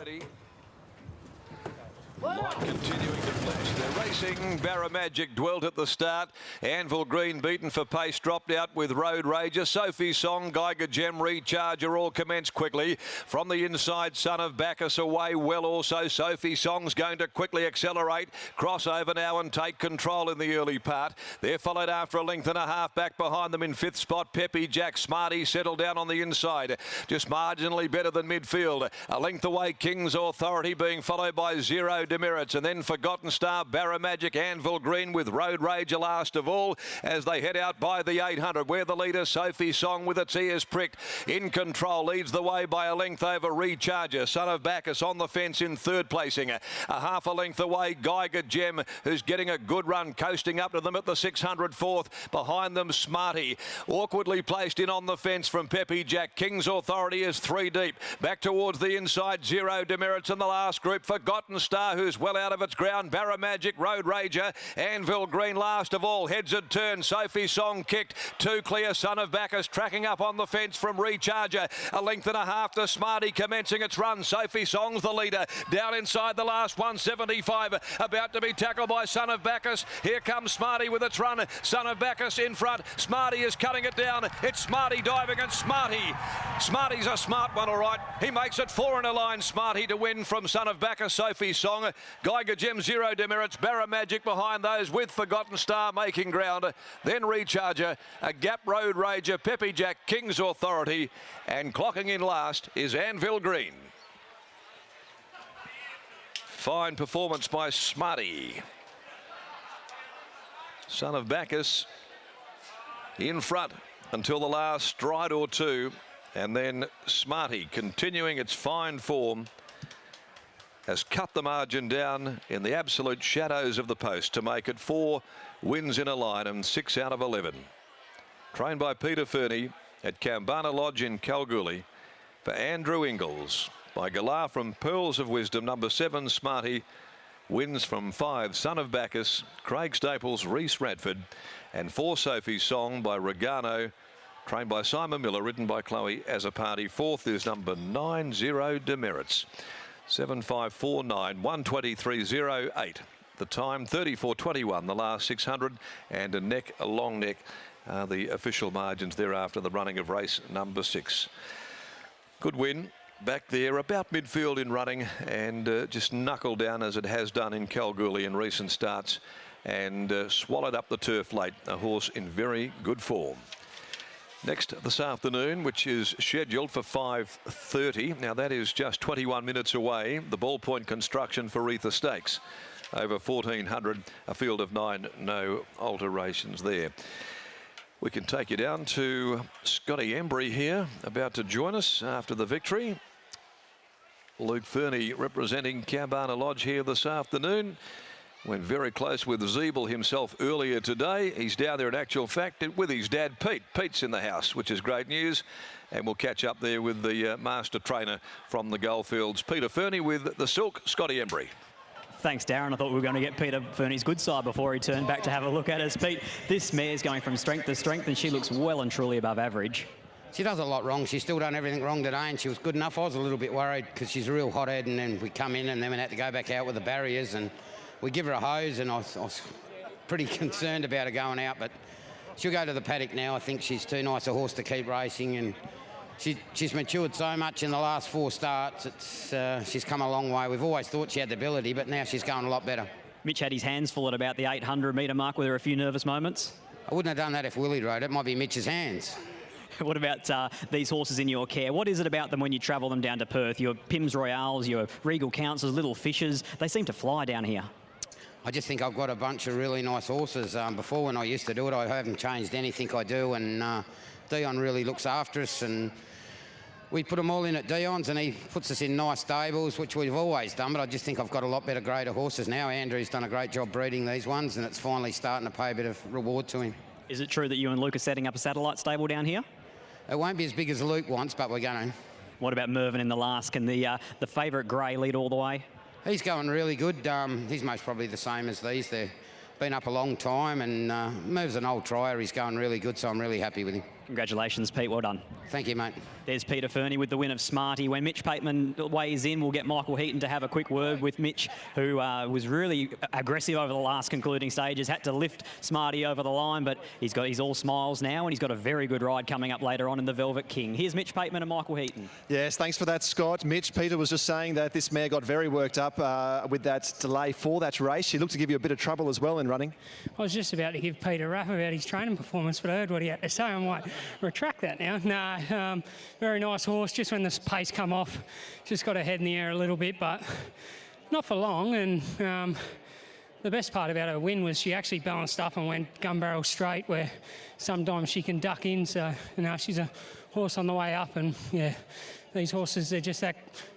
ready. Light continuing to flash. They're racing. Barramagic dwelt at the start. Anvil Green beaten for pace. Dropped out with Road Rager. Sophie Song, Geiger Gem, Recharger all commence quickly. From the inside, Son of Bacchus away well also. Sophie Song's going to quickly accelerate. Crossover now and take control in the early part. They're followed after a length and a half. Back behind them in fifth spot, Peppy Jack. Smarty settled down on the inside. Just marginally better than midfield. A length away, King's Authority being followed by Zero Demerits, and then Forgotten Star, Barramagic, Anvil Green with Road Rager last of all as they head out by the 800 where the leader Sophie Song with its ears pricked in control leads the way by a length over Recharger. Son of Bacchus on the fence in third placing. A half a length away, Geiger Gem, who's getting a good run, coasting up to them at the 600 fourth. Behind them, Smarty, awkwardly placed in on the fence from Peppy Jack. King's Authority is three deep. Back towards the inside, Zero Demerits in the last group. Forgotten Star, who's well out of its ground. Barramagic, Road Rager, Anvil Green last of all. Heads had turned. Sophie Song kicked. Two clear. Son of Bacchus tracking up on the fence from Recharger. A length and a half to Smarty commencing its run. Sophie Song's the leader. Down inside the last 175. About to be tackled by Son of Bacchus. Here comes Smarty with its run. Son of Bacchus in front. Smarty is cutting it down. It's Smarty diving and Smarty. Smarty's a smart one, all right. He makes it four in a line. Smarty to win from Son of Bacchus, Sophie Song. Geiger Gem, Zero Demerits, Barramagic behind those with Forgotten Star making ground. Then Recharger, a gap Road Rager, Peppy Jack, King's Authority, and clocking in last is Anvil Green. Fine performance by Smarty. Son of Bacchus in front until the last stride or two, and then Smarty continuing its fine form has cut the margin down in the absolute shadows of the post to make it 4 wins in a line and 6 out of 11. Trained by Peter Fernie at Kambana Lodge in Kalgoorlie for Andrew Ingalls. By Galar from Pearls of Wisdom, number 7 Smarty wins from 5 Son of Bacchus, Craig Staples, Reese Radford, and 4 Sophie Song by Regano, trained by Simon Miller, ridden by Chloe as a party. Fourth is number 9 Zero Demerits. 7549 123.08. The time 34.21. The last 600 and a long neck are the official margins thereafter the running of race number 6. Good win back there about midfield in running and just knuckled down as it has done in Kalgoorlie in recent starts and swallowed up the turf late. A horse in very good form. Next this afternoon, which is scheduled for 5:30. Now that is just 21 minutes away. The ballpoint construction for Retha Stakes. Over 1,400, a field of 9, no alterations there. We can take you down to Scotty Embry here, about to join us after the victory. Luke Fernie representing Kambana Lodge here this afternoon. Went very close with Zeeble himself earlier today. He's down there in actual fact with his dad, Pete. Pete's in the house, which is great news. And we'll catch up there with the master trainer from the Goldfields, Peter Fernie, with the Silk, Scotty Embry. Thanks, Darren. I thought we were going to get Peter Fernie's good side before he turned back to have a look at us. Pete, this mare's going from strength to strength and she looks well and truly above average. She does a lot wrong. She's still done everything wrong today and she was good enough. I was a little bit worried because she's a real hothead and then we come in and then we had to go back out with the barriers and we give her a hose and I was pretty concerned about her going out, but she'll go to the paddock now. I think she's too nice a horse to keep racing and she's matured so much in the last 4 starts. She's come a long way. We've always thought she had the ability, but now she's going a lot better. Mitch had his hands full at about the 800-metre mark. Were there a few nervous moments? I wouldn't have done that if Willie rode it. It might be Mitch's hands. What about these horses in your care? What is it about them when you travel them down to Perth? Your Pims Royales, your Regal Councils, Little Fishers, they seem to fly down here. I just think I've got a bunch of really nice horses. Before, when I used to do it, I haven't changed anything I do, and Dion really looks after us, and we put them all in at Dion's, and he puts us in nice stables, which we've always done, but I just think I've got a lot better grade of horses now. Andrew's done a great job breeding these ones, and it's finally starting to pay a bit of reward to him. Is it true that you and Luke are setting up a satellite stable down here? It won't be as big as Luke wants, but we're going to. What about Mervyn in the last? Can the favourite Grey lead all the way? He's going really good. He's most probably the same as these. They've been up a long time, and Merv's an old trier. He's going really good, so I'm really happy with him. Congratulations, Pete. Well done. Thank you, mate. There's Peter Fernie with the win of Smarty. When Mitch Pateman weighs in, we'll get Michael Heaton to have a quick word with Mitch, who was really aggressive over the last concluding stages, had to lift Smarty over the line, but he's all smiles now, and he's got a very good ride coming up later on in the Velvet King. Here's Mitch Pateman and Michael Heaton. Yes, thanks for that, Scott. Mitch, Peter was just saying that this mare got very worked up with that delay for that race. She looked to give you a bit of trouble as well in running. I was just about to give Peter a rap about his training performance, but I heard what he had to say. I might retract that now. No, very nice horse. Just when the pace come off, just got her head in the air a little bit, but not for long. And the best part about her win was she actually balanced up and went gun barrel straight, where sometimes she can duck in. So, she's a horse on the way up. And, yeah, these horses, they're just that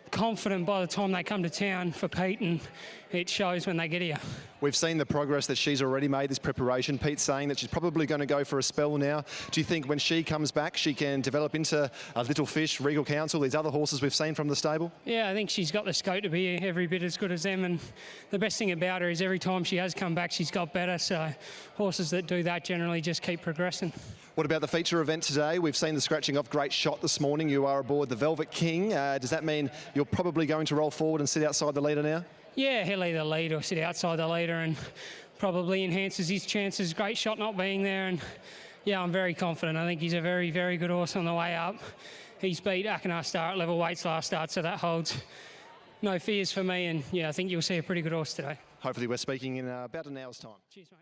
confident by the time they come to town for Pete, and it shows when they get here. We've seen the progress that she's already made this preparation. Pete's saying that she's probably going to go for a spell now. Do you think when she comes back, she can develop into a Little Fish, Regal Council, these other horses we've seen from the stable? Yeah, I think she's got the scope to be every bit as good as them. And the best thing about her is every time she has come back, she's got better. So horses that do that generally just keep progressing. What about the feature event today? We've seen the scratching off Great Shot this morning. You are aboard the Velvet King. Does that mean you're probably going to roll forward and sit outside the leader now? Yeah, he'll either lead or sit outside the leader, and probably enhances his chances. Great Shot not being there, and yeah, I'm very confident. I think he's a very, very good horse on the way up. He's beat Akinar Star at level weights last start, so that holds no fears for me, and yeah, I think you'll see a pretty good horse today. Hopefully we're speaking in about an hour's time. Cheers, mate.